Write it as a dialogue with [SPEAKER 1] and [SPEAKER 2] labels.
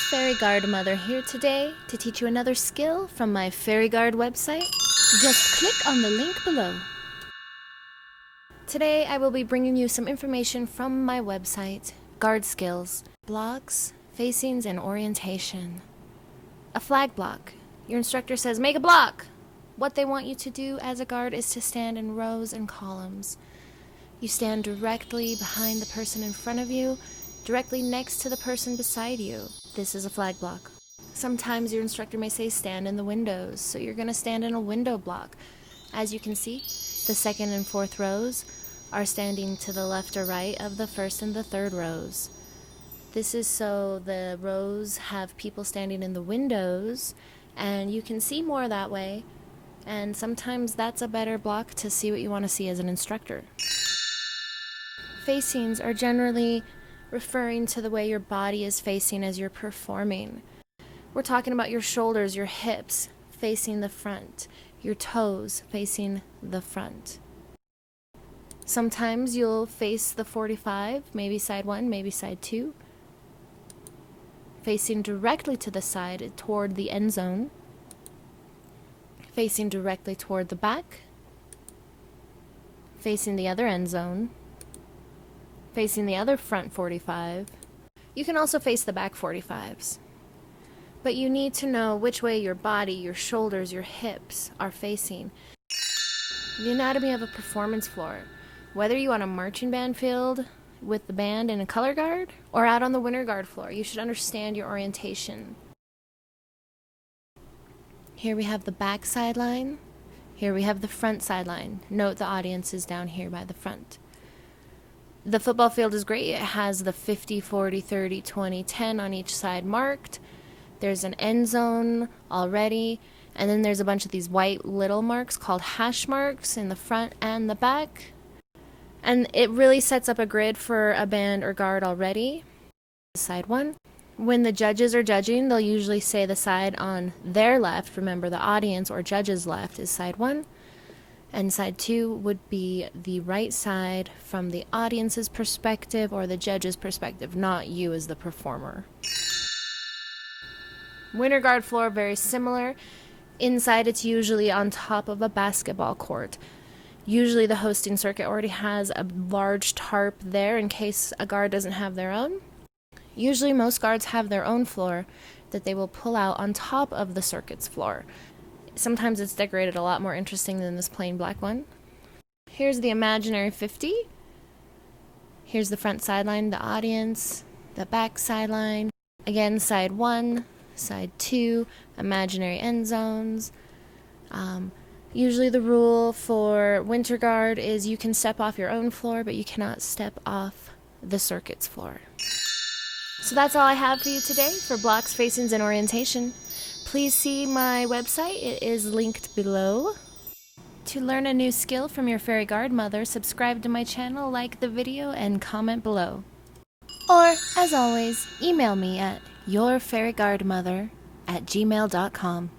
[SPEAKER 1] Fairy Guard Mother here today to teach you another skill from my Fairy Guard website. Just click on the link below. Today I will be bringing you some information from my website, Guard Skills, blocks, facings, and orientation. A flag block. Your instructor says, make a block! What they want you to do as a guard is to stand in rows and columns. You stand directly behind the person in front of you, directly next to the person beside you. This is a flag block. Sometimes your instructor may say stand in the windows, so you're going to stand in a window block. As you can see, the second and fourth rows are standing to the left or right of the first and the third rows. This is so the rows have people standing in the windows, and you can see more that way, and sometimes that's a better block to see what you want to see as an instructor. Facings are generally referring to the way your body is facing as you're performing. We're talking about your shoulders, your hips facing the front, your toes facing the front. Sometimes you'll face the 45, maybe side 1, maybe side 2, facing directly to the side toward the end zone, facing directly toward the back, facing the other end zone, facing the other front 45. You can also face the back 45s. But you need to know which way your body, your shoulders, your hips are facing. The anatomy of a performance floor. Whether you're on a marching band field with the band in a color guard or out on the winter guard floor, you should understand your orientation. Here we have the back sideline. Here we have the front sideline. Note the audience is down here by the front. The football field is great. It has the 50, 40, 30, 20, 10 on each side marked. There's an end zone already. And then there's a bunch of these white little marks called hash marks in the front and the back. And it really sets up a grid for a band or guard already. Side 1. When the judges are judging, they'll usually say the side on their left. Remember, the audience or judge's left is side 1. And side 2 would be the right side from the audience's perspective or the judge's perspective, not you as the performer. Winter guard floor, very similar. Inside, it's usually on top of a basketball court. Usually the hosting circuit already has a large tarp there in case a guard doesn't have their own. Usually most guards have their own floor that they will pull out on top of the circuit's floor. Sometimes it's decorated a lot more interesting than this plain black one. Here's the imaginary 50. Here's the front sideline, the audience, the back sideline. Again, side 1, side 2, imaginary end zones. Usually the rule for winter guard is you can step off your own floor, but you cannot step off the circuit's floor. So that's all I have for you today for blocks, facings, and orientation. Please see my website. It is linked below. To learn a new skill from your Fairy Guard Mother, subscribe to my channel, like the video, and comment below. Or, as always, email me at yourfairyguardmother@gmail.com.